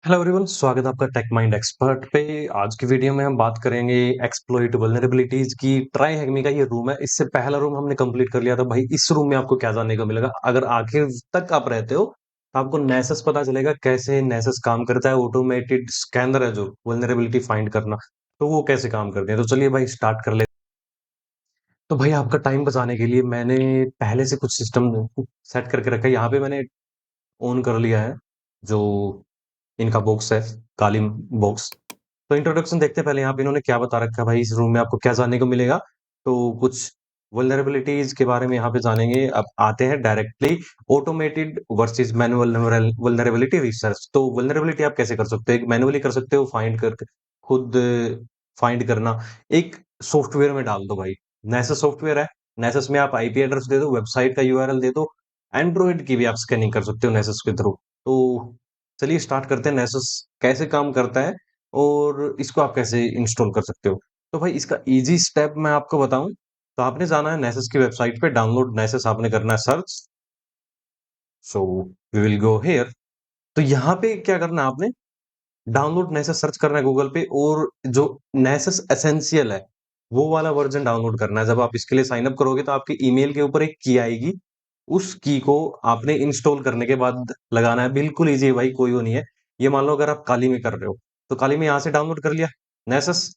Hello everyone, स्वागत है आपका टेक माइंड एक्सपर्ट पे। आज की वीडियो में हम बात करेंगे एक्सप्लॉइट वल्नरेबिलिटीज की। ट्राई हैक का ये रूम है, इससे पहला रूम हमने कंप्लीट कर लिया था। भाई इस रूम में आपको क्या जानने को मिलेगा? अगर आखिर तक आप रहते हो तो आपको नेसेस पता चलेगा, कैसे नेसेस काम करता है। ऑटोमेटेड स्कैनर है जो वल्नरेबिलिटी फाइंड करना, तो वो कैसे काम करते हैं। तो चलिए भाई स्टार्ट कर ले। तो भाई आपका टाइम बचाने के लिए मैंने पहले से कुछ सिस्टम सेट करके रखा है। यहाँ पे मैंने ऑन कर लिया है जो इनका बॉक्स है, काली बॉक्स। तो इंट्रोडक्शन देखते हैं पहले यहाँ पे इन्होंने क्या बता रखा है। भाई इस रूम में आपको क्या जानने को मिलेगा, तो कुछ वल्नरेबिलिटीज के बारे में यहाँ पे जानेंगे। अब आते हैं directly automated versus manual vulnerability research. तो वल्नरेबिलिटी आप कैसे कर सकते हो? एक मैनुअली कर सकते हो, फाइंड कर खुद फाइंड करना। एक सॉफ्टवेयर में डाल दो भाई। नेसस सॉफ्टवेयर है, नेसस में आप आईपी एड्रेस दे दो, वेबसाइट का यूआरएल दे दो। एंड्रॉइड की भी आप स्कैनिंग कर सकते हो नेसस के थ्रू। तो चलिए स्टार्ट करते हैं, नेसस कैसे काम करता है और इसको आप कैसे इंस्टॉल कर सकते हो। तो भाई इसका इजी स्टेप मैं आपको बताऊं, तो आपने जाना है नेसस की वेबसाइट पे, डाउनलोड नेसस आपने करना है search. So we will go here. तो यहाँ पे क्या करना है आपने, डाउनलोड नेसस सर्च करना है गूगल पे, और जो नेसस एसेंशियल है वो वाला वर्जन डाउनलोड करना है। जब आप इसके लिए साइन अप करोगे तो आपके ईमेल के ऊपर एक की आएगी, उस की को आपने इंस्टॉल करने के बाद लगाना है। बिल्कुल इजी है भाई, कोई वो नहीं है। ये मान लो अगर आप काली में कर रहे हो, तो काली में यहाँ से डाउनलोड कर लिया नेसस।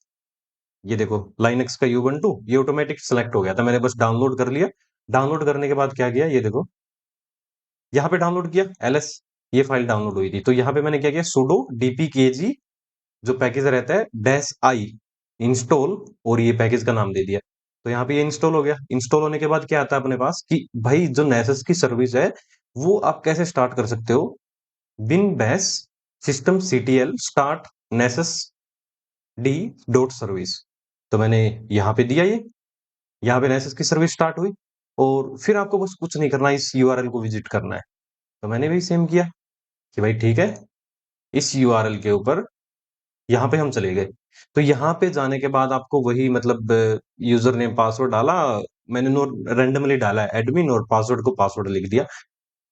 ये देखो लाइनक्स का Ubuntu, ये ऑटोमेटिक सेलेक्ट हो गया था, मैंने बस डाउनलोड कर लिया। डाउनलोड करने के बाद क्या किया, ये देखो यहाँ पे डाउनलोड किया एलएस, ये फाइल डाउनलोड हुई थी। तो यहाँ पे मैंने क्या किया, सुडो dpkg जो पैकेज रहता है डैश आई इंस्टॉल, और ये पैकेज का नाम दे दिया। तो यहाँ पे ये इंस्टॉल हो गया। इंस्टॉल होने के बाद क्या आता है अपने पास कि भाई जो नेसस की सर्विस है वो आप कैसे स्टार्ट कर सकते हो। Win bash system CTL start Nessus D dot service. तो मैंने यहाँ पे दिया ये, यहाँ पे नेसस की सर्विस स्टार्ट हुई। और फिर आपको बस कुछ नहीं करना, इस यूआरएल को विजिट करना है। तो मैंने भी सेम किया कि भाई ठीक है, इस यूआरएल के ऊपर यहाँ पे हम चले गए। तो यहाँ पे जाने के बाद आपको वही मतलब यूजर नेम पासवर्ड डाला, मैंने नो रैंडमली डाला है एडमिन, और पासवर्ड को पासवर्ड लिख दिया।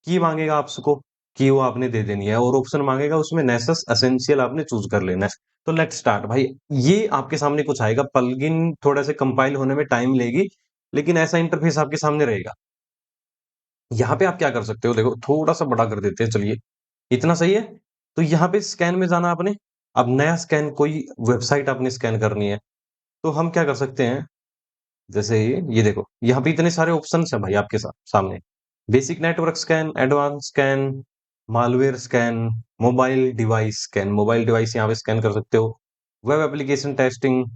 की मांगेगा आपको, की वो आपने दे देनी है, और ऑप्शन मांगेगा उसमें नेसस एसेंशियल आपने चूज कर लेना है। तो लेट्स स्टार्ट भाई। ये आपके सामने कुछ आएगा, प्लगइन थोड़ा से कंपाइल होने में टाइम लेगी, लेकिन ऐसा इंटरफेस आपके सामने रहेगा। यहाँ पे आप क्या कर सकते हो, देखो थोड़ा सा बड़ा कर देते हैं, चलिए इतना सही है। तो यहाँ पे स्कैन में जाना आपने। अब नया स्कैन, कोई वेबसाइट आपने स्कैन करनी है, तो हम क्या कर सकते हैं, जैसे ये देखो यहाँ पे इतने सारे ऑप्शंस हैं भाई आपके सामने। Basic network scan, advance scan, malware scan, mobile device scan. Mobile device यहाँ पे स्कैन कर सकते हो, वेब एप्लीकेशन टेस्टिंग।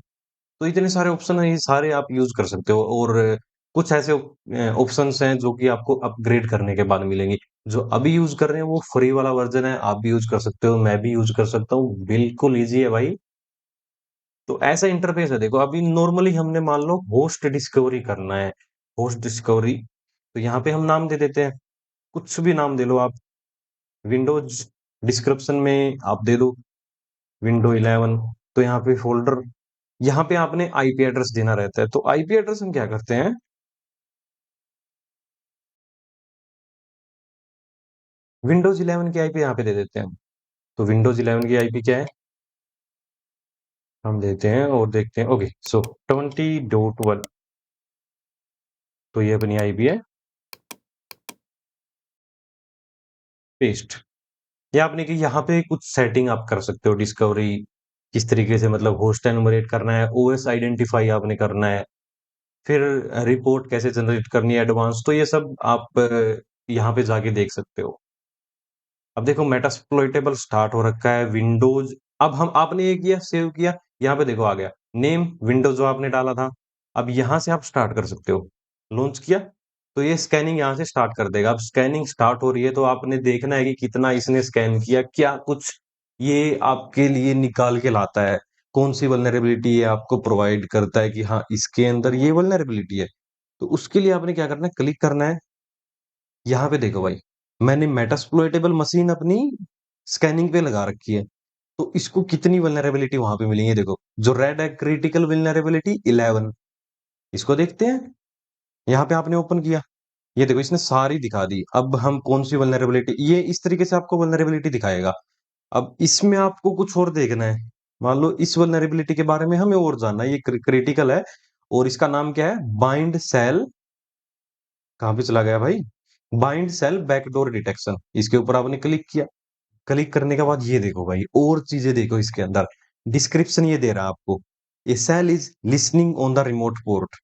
तो इतने सारे ऑप्शन हैं, ये सारे आप यूज कर सकते हो। और कुछ ऐसे ऑप्शंस हैं जो कि आपको अपग्रेड करने के बाद मिलेंगे। जो अभी यूज कर रहे हैं वो फ्री वाला वर्जन है, आप भी यूज कर सकते हो, मैं भी यूज कर सकता हूँ, बिल्कुल इजी है भाई। तो ऐसा इंटरफेस है। देखो अभी नॉर्मली हमने मान लो होस्ट डिस्कवरी करना है, होस्ट डिस्कवरी। तो यहाँ पे हम नाम दे देते हैं, कुछ भी नाम दे लो आप। विंडोज डिस्क्रिप्शन में आप दे दो विंडो 11। तो यहाँ पे फोल्डर, यहाँ पे आपने आईपी एड्रेस देना रहता है। तो आईपी एड्रेस हम क्या करते हैं, विंडोज 11 की आईपी यहाँ पे दे देते हैं। तो विंडोज 11 की आईपी क्या है, हम देते हैं और देखते हैं। ओके सो 20.1, तो ये अपनी आईपी है, पेस्ट। या आपने कि यहाँ पे कुछ सेटिंग आप कर सकते हो, डिस्कवरी किस तरीके से, मतलब होस्ट एनुमरेट करना है, ओएस आइडेंटिफाई आपने करना है, फिर रिपोर्ट कैसे जनरेट करनी है एडवांस। तो ये सब आप यहाँ पे जाके देख सकते हो। अब देखो मेटास्प्लॉइटेबल स्टार्ट हो रखा है विंडोज। अब हम आपने ये किया, सेव किया, यहाँ पे देखो आ गया नेम विंडोज जो आपने डाला था। अब यहाँ से आप स्टार्ट कर सकते हो, लॉन्च किया तो ये स्कैनिंग यहाँ से स्टार्ट कर देगा। अब स्कैनिंग स्टार्ट हो रही है, तो आपने देखना है कि कितना इसने स्कैन किया, क्या कुछ ये आपके लिए निकाल के लाता है, कौन सी वल्नरेबिलिटी ये आपको प्रोवाइड करता है कि हाँ इसके अंदर ये वल्नरेबिलिटी है। तो उसके लिए आपने क्या करना है, क्लिक करना है। यहाँ पे देखो भाई, मैंने मेटास्प्लॉइटेबल मशीन अपनी स्कैनिंग पे लगा रखी है। तो इसको कितनी वल्नरेबिलिटी वहां पे मिली है, देखो जो रेड है क्रिटिकल वल्नरेबिलिटी 11। इसको देखते हैं, यहाँ पे आपने ओपन किया, ये देखो इसने सारी दिखा दी। अब हम कौन सी वल्नरेबिलिटी, ये इस तरीके से आपको वल्नरेबिलिटी दिखाएगा। अब इसमें आपको कुछ और देखना है। मान लो इस वल्नरेबिलिटी के बारे में हमें और जानना है, ये क्रिटिकल है और इसका नाम क्या है? बाइंड सेल, कहाँ पे चला गया भाई? Bind shell backdoor detection. इसके ऊपर आपने क्लिक किया, क्लिक करने के बाद ये देखो भाई, और चीजें देखो इसके अंदर। डिस्क्रिप्शन ये दे रहा है आपको, a shell is listening on the remote port.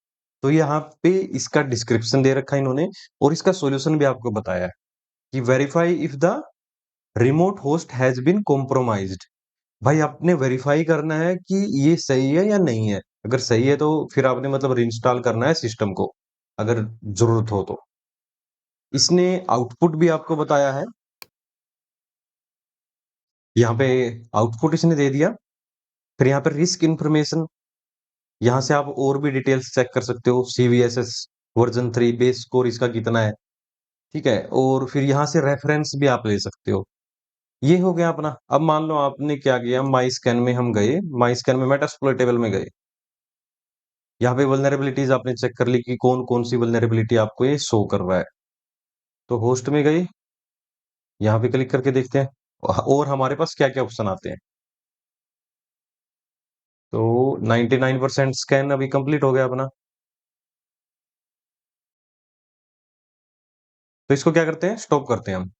तो यहाँ पे इसका डिस्क्रिप्शन दे रखा है इन्होंने, और इसका सॉल्यूशन भी आपको बताया है कि verify if the remote host has been compromised. भाई आपने वेरीफाई करना है कि ये सही है या नहीं है। अगर सही है तो फिर आपने मतलब रिंस्टॉल करना है सिस्टम को, अगर जरूरत हो तो। इसने आउटपुट भी आपको बताया है, यहाँ पे आउटपुट इसने दे दिया। फिर यहाँ पे रिस्क इंफॉर्मेशन, यहाँ से आप और भी डिटेल्स चेक कर सकते हो। CVSS वर्जन 3 बेस स्कोर इसका कितना है, ठीक है। और फिर यहाँ से रेफरेंस भी आप ले सकते हो। ये हो गया अपना। अब मान लो आपने क्या किया, माई स्कैन में हम गए, माई स्कैन में मेटास्प्लोइटेबल में गए। यहाँ पे वल्नरेबिलिटीज आपने चेक कर ली कि कौन कौन सी वल्नरेबिलिटी आपको ये शो कर रहा है। तो होस्ट में गए, यहाँ पे क्लिक करके देखते हैं और हमारे पास क्या क्या ऑप्शन आते हैं। तो 99% स्कैन अभी कंप्लीट हो गया अपना। तो इसको क्या करते हैं, स्टॉप करते हैं हम।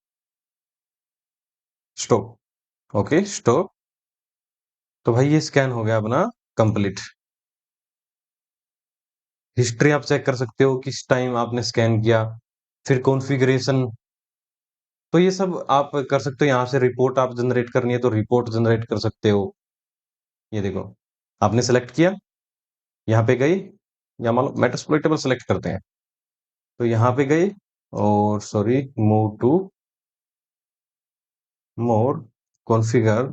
स्टॉप। Okay stop. तो भाई ये स्कैन हो गया अपना कंप्लीट। हिस्ट्री आप चेक कर सकते हो, किस टाइम आपने स्कैन किया। फिर कॉन्फ़िगरेशन, तो ये सब आप कर सकते हो। यहाँ से रिपोर्ट आप जनरेट करनी है तो रिपोर्ट जनरेट कर सकते हो। ये देखो, आपने सेलेक्ट किया, यहाँ पे गई, या मान लो मेटास्प्लोइटेबल सेलेक्ट करते हैं, तो यहाँ पे गई और sorry, move to more configure.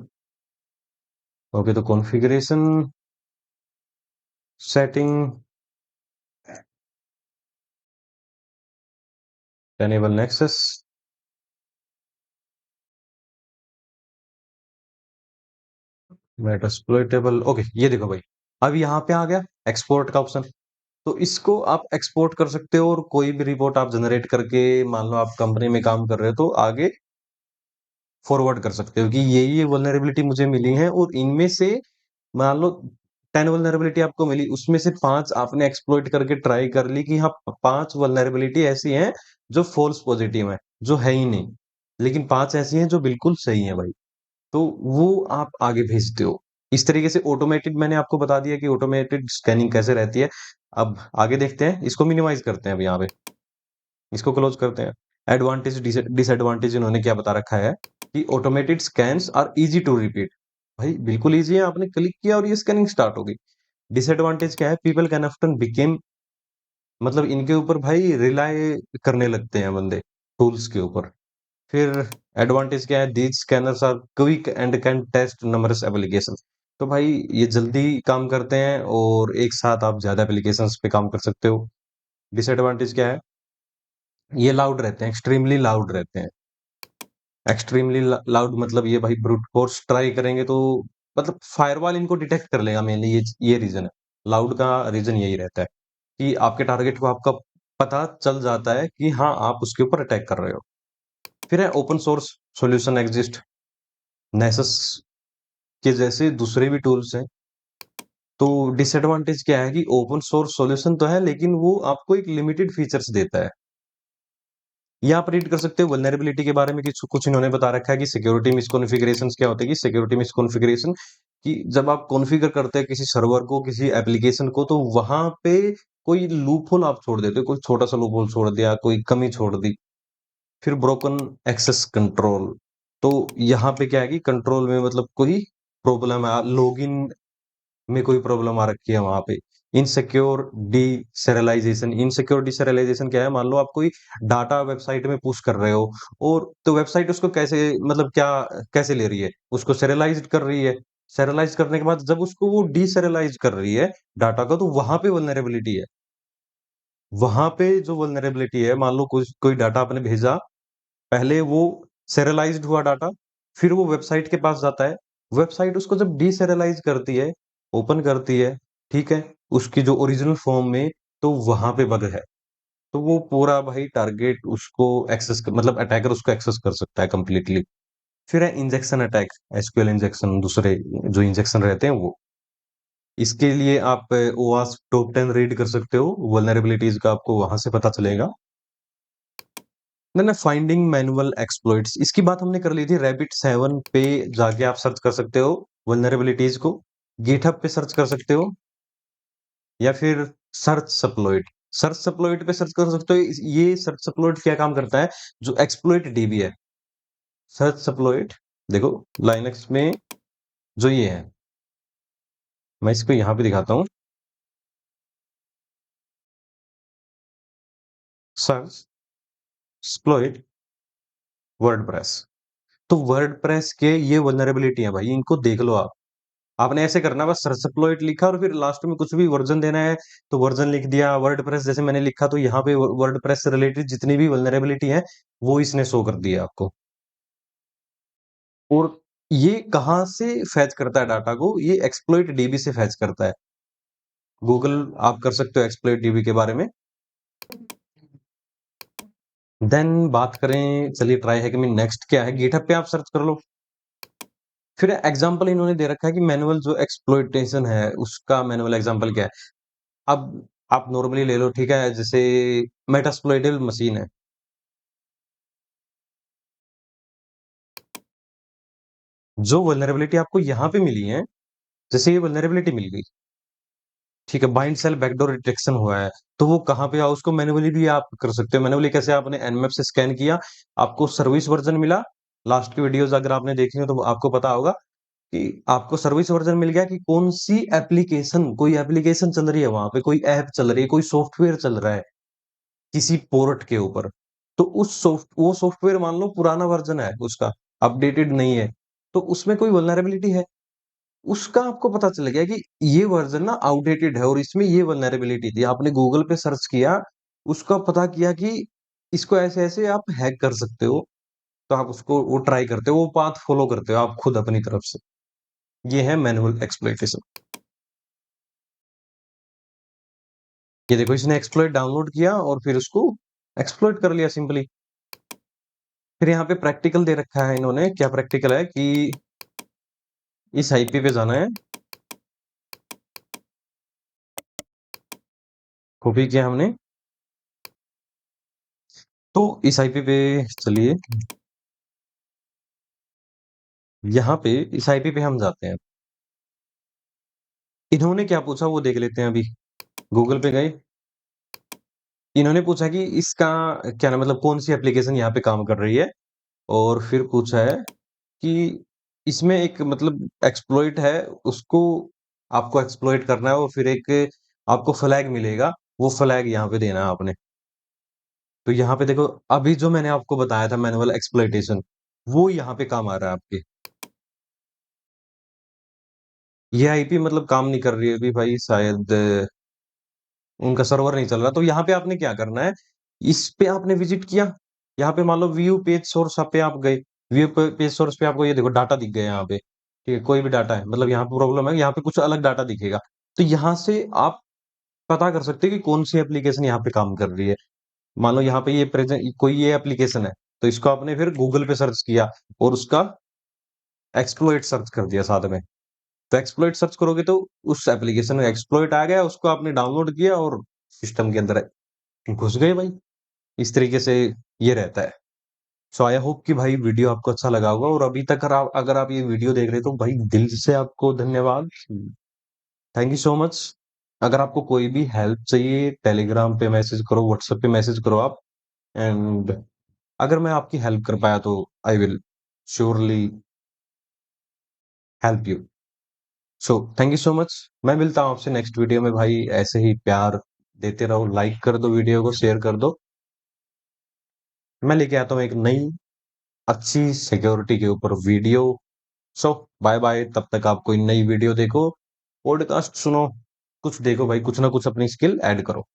Okay, तो configuration setting, enable nexus, Metasploitable. Okay, ये देखो भाई, अब यहाँ पे आ गया एक्सपोर्ट का ऑप्शन। तो इसको आप एक्सपोर्ट कर सकते हो और कोई भी रिपोर्ट आप जनरेट करके, मान लो आप कंपनी में काम कर रहे हो तो आगे फॉरवर्ड कर सकते हो कि ये वल्नरेबिलिटी मुझे मिली है, और इनमें से मान लो 10 वल्नरेबिलिटी आपको मिली, उसमें से 5 आपने एक्सप्लॉइट करके ट्राई कर ली कि हाँ 5 वल्नरेबिलिटी ऐसी हैं जो फॉल्स पॉजिटिव है, जो है ही नहीं, लेकिन 5 ऐसी हैं जो बिल्कुल सही है भाई। तो वो आप आगे भेजते हो। इस तरीके से ऑटोमेटेड, मैंने आपको बता दिया कि ऑटोमेटेड स्कैनिंग कैसे रहती है। अब आगे देखते हैं, इसको मिनिमाइज करते हैं अब यहाँ पे, इसको क्लोज करते हैं। एडवांटेज डिसएडवांटेज इन्होंने क्या बता रखा है कि automated scans are easy to repeat. भाई बिल्कुल इजी है, आपने क्लिक किया और ये स्कैनिंग स्टार्ट हो गई। डिसएडवांटेज क्या है, पीपल कैन ऑफ्टन बिकेम, मतलब इनके ऊपर भाई रिलाय करने लगते हैं बंदे टूल्स के ऊपर। फिर एडवांटेज क्या है, these scanners are quick and can test numbers application. तो भाई ये जल्दी काम करते हैं और एक साथ आप ज्यादा एप्लीकेशंस पे काम कर सकते हो। डिसएडवांटेज क्या है, ये लाउड रहते हैं, एक्सट्रीमली लाउड रहते हैं। एक्सट्रीमली लाउड मतलब ये भाई, ब्रूट फोर्स ट्राई करेंगे तो मतलब फायरवॉल इनको डिटेक्ट कर लेगा मेनली, ये रीजन है। लाउड का रीजन यही रहता है कि आपके टारगेट को आपका पता चल जाता है कि हाँ आप उसके ऊपर अटैक कर रहे हो। फिर है open source solution exist, Nessus के जैसे दूसरे भी टूल्स हैं। तो डिसएडवांटेज क्या है कि ओपन सोर्स सॉल्यूशन तो है लेकिन वो आपको एक लिमिटेड फीचर्स देता है। ये आप रीड कर सकते हो वल्नरेबिलिटी के बारे में कि कुछ इन्होंने बता रखा है कि सिक्योरिटी मिसकॉन्फ़िगरेशन क्या होता है, कि सिक्योरिटी मिसकॉन्फ़िगरेशन कि जब आप कॉन्फ़िगर करते हैं किसी सर्वर को, किसी एप्लीकेशन को, तो वहां पे कोई लूप होल आप छोड़ देते हो, कोई छोटा सा लूप होल छोड़ दिया, कोई कमी छोड़ दी। फिर ब्रोकन एक्सेस कंट्रोल, तो यहाँ पे क्या है कि कंट्रोल में मतलब कोई प्रॉब्लम है, लॉगिन में कोई प्रॉब्लम आ रखी है वहां पे। इनसिक्योर डीसेरियलाइजेशन, इनसिक्योर डीसेरियलाइजेशन क्या है, मान लो आप कोई डाटा वेबसाइट में पुश कर रहे हो, और तो वेबसाइट उसको कैसे मतलब क्या कैसे ले रही है, उसको सेरियलाइज कर रही है। सेरियलाइज करने के बाद जब उसको वो डीसेरियलाइज कर रही है डाटा को, तो वहां पे वल्नरेबिलिटी है। वहां पे जो वल्नरेबिलिटी है, मान लो कुछ कोई डाटा आपने भेजा, पहले वो सेरियलाइज्ड हुआ डाटा, फिर वो वेबसाइट के पास जाता है। वेबसाइट उसको जब डीसेरियलाइज करती है, ओपन करती है, ठीक है, उसकी जो ओरिजिनल फॉर्म में, तो वहां पे बग है। तो वो पूरा भाई टारगेट उसको एक्सेस मतलब अटैकर उसको एक्सेस कर सकता है कंप्लीटली। फिर है इंजेक्शन अटैक, एसक्यूएल इंजेक्शन, दूसरे जो इंजेक्शन रहते हैं वो। इसके लिए आप ओवास्प टॉप 10 रीड कर सकते हो, वल्नरेबिलिटीज का आपको वहां से पता चलेगा। देन फाइंडिंग मैनुअल एक्सप्लॉइट्स, इसकी बात हमने कर ली थी। रैबिट 7 पे जाके आप सर्च कर सकते हो वल्नरेबिलिटीज को, गिटहब पे सर्च कर सकते हो, या फिर सर्च सप्लॉइट, सर्च सप्लॉइट पे सर्च कर सकते हो। ये सर्च सप्लॉइट क्या काम करता है, जो एक्सप्लॉइट डीबी है, सर्च सप्लॉइट, देखो लाइनक्स में जो ये है, मैं इसको यहां पे दिखाता हूँ, सर्च एक्सप्लॉइट वर्डप्रेस। तो वर्डप्रेस के ये वल्नरेबिलिटी है भाई, इनको देख लो आप। आपने ऐसे करना, बस सर्च एक्सप्लॉइट लिखा और फिर लास्ट में कुछ भी वर्जन देना है तो वर्जन लिख दिया। वर्डप्रेस जैसे मैंने लिखा तो यहाँ पे वर्डप्रेस से रिलेटेड जितनी भी वल्नरेबिलिटी है वो इसने शो कर दिया आपको। और ये कहाँ से फैच करता है डाटा को, ये एक्सप्लॉइट डीबी से फैच करता है। गूगल आप कर सकते हो एक्सप्लॉइट डीबी के बारे में। देन बात करें, चलिए ट्राई है कि मैं नेक्स्ट क्या है, गिटहब पे आप सर्च कर लो। फिर एग्जांपल इन्होंने दे रखा है कि मैनुअल जो एक्सप्लॉइटेशन है उसका मैनुअल एग्जांपल क्या है। अब आप नॉर्मली ले लो, ठीक है, जैसे मेटास्प्लॉइटल मशीन है, जो वल्नरेबिलिटी आपको यहाँ पे मिली है, जैसे ये वल्नरेबिलिटी मिल गई, ठीक है, बाइंड सेल बैकडोर डिटेक्शन हुआ है, तो वो कहाँ पे उसको मैनुअली भी आप कर सकते हो। मैनुअली कैसे, आपने एनमैप से स्कैन किया, आपको सर्विस वर्जन मिला। लास्ट की वीडियोस अगर आपने देखी हो तो आपको पता होगा कि आपको सर्विस वर्जन मिल गया कि कौन सी एप्लीकेशन, कोई एप्लीकेशन चल रही है वहां पे, कोई ऐप चल रही है, कोई सॉफ्टवेयर चल रहा है किसी पोर्ट के ऊपर। तो वो सॉफ्टवेयर मान लो पुराना वर्जन है उसका, अपडेटेड नहीं है, तो उसमें कोई वल्नरेबिलिटी है, उसका आपको पता चल गया कि ये वर्जन ना आउटडेटेड है और इसमें ये वल्नरेबिलिटी थी। आपने गूगल पे सर्च किया, उसका पता किया कि इसको ऐसे ऐसे आप हैक कर सकते हो, तो आप उसको वो ट्राई करते हो, वो पाथ फॉलो करते हो आप खुद अपनी तरफ से। ये है मैनुअल एक्सप्लॉइटेशन। ये देखो, इसने एक्सप्लॉइट डाउनलोड किया और फिर उसको एक्सप्लॉइट कर लिया सिंपली। फिर यहाँ पे प्रैक्टिकल दे रखा है इन्होंने, क्या प्रैक्टिकल है कि इस आईपी पे जाना है, कॉपी किया हमने, तो इस आईपी पे चलिए, यहाँ पे इस आईपी पे हम जाते हैं। इन्होंने क्या पूछा वो देख लेते हैं अभी। गूगल पे गए, इन्होंने पूछा कि इसका क्या नाम, मतलब कौन सी एप्लीकेशन यहाँ पे काम कर रही है, और फिर पूछा है कि इसमें एक मतलब एक्सप्लॉइट है, उसको आपको एक्सप्लॉइट करना है, और फिर एक आपको फ्लैग मिलेगा, वो फ्लैग यहाँ पे देना है आपने। तो यहाँ पे देखो, अभी जो मैंने आपको बताया था मैनुअल एक्सप्लॉइटेशन, वो यहाँ पे काम आ रहा है आपके। ये आईपी मतलब काम नहीं कर रही है अभी भाई, शायद उनका सर्वर नहीं चल रहा। तो यहाँ पे आपने क्या करना है, इस पे आपने विजिट किया, यहाँ पे मान लो व्यू पेज सोर्स पे आप गए, व्यू पेज सोर्स पे आपको ये देखो डाटा दिख गया यहाँ पे, ठीक है, कोई भी डाटा है, मतलब यहाँ पे प्रॉब्लम है, यहाँ पे कुछ अलग डाटा दिखेगा। तो यहाँ से आप पता कर सकते हैं कि कौन सी एप्लीकेशन यहाँ पे काम कर रही है। मान लो यहाँ पे ये प्रेजेंट कोई ये एप्लीकेशन है, तो इसको आपने फिर गूगल पे सर्च किया और उसका एक्सप्लॉइट सर्च कर दिया साथ में। तो एक्सप्लॉइट सर्च करोगे तो उस एप्लीकेशन में एक्सप्लॉइट आ गया, उसको आपने डाउनलोड किया और सिस्टम के अंदर घुस गए भाई। इस तरीके से ये रहता है। सो आई होप कि भाई वीडियो आपको अच्छा लगा होगा, और अभी तक अगर आप ये वीडियो देख रहे हो तो भाई दिल से आपको धन्यवाद, थैंक यू सो मच। अगर आपको कोई भी हेल्प चाहिए, टेलीग्राम पे मैसेज करो, व्हाट्सएप पे मैसेज करो आप, एंड अगर मैं आपकी हेल्प कर पाया तो I will surely help you. So thank you so much. मैं मिलता हूँ आपसे नेक्स्ट वीडियो में भाई, ऐसे ही प्यार देते रहो, लाइक कर दो, वीडियो को शेयर कर दो। मैं लेके आता हूँ एक नई अच्छी सिक्योरिटी के ऊपर वीडियो। सो बाय बाय, तब तक आप कोई नई वीडियो देखो, पॉडकास्ट सुनो, कुछ देखो भाई, कुछ ना कुछ अपनी स्किल ऐड करो।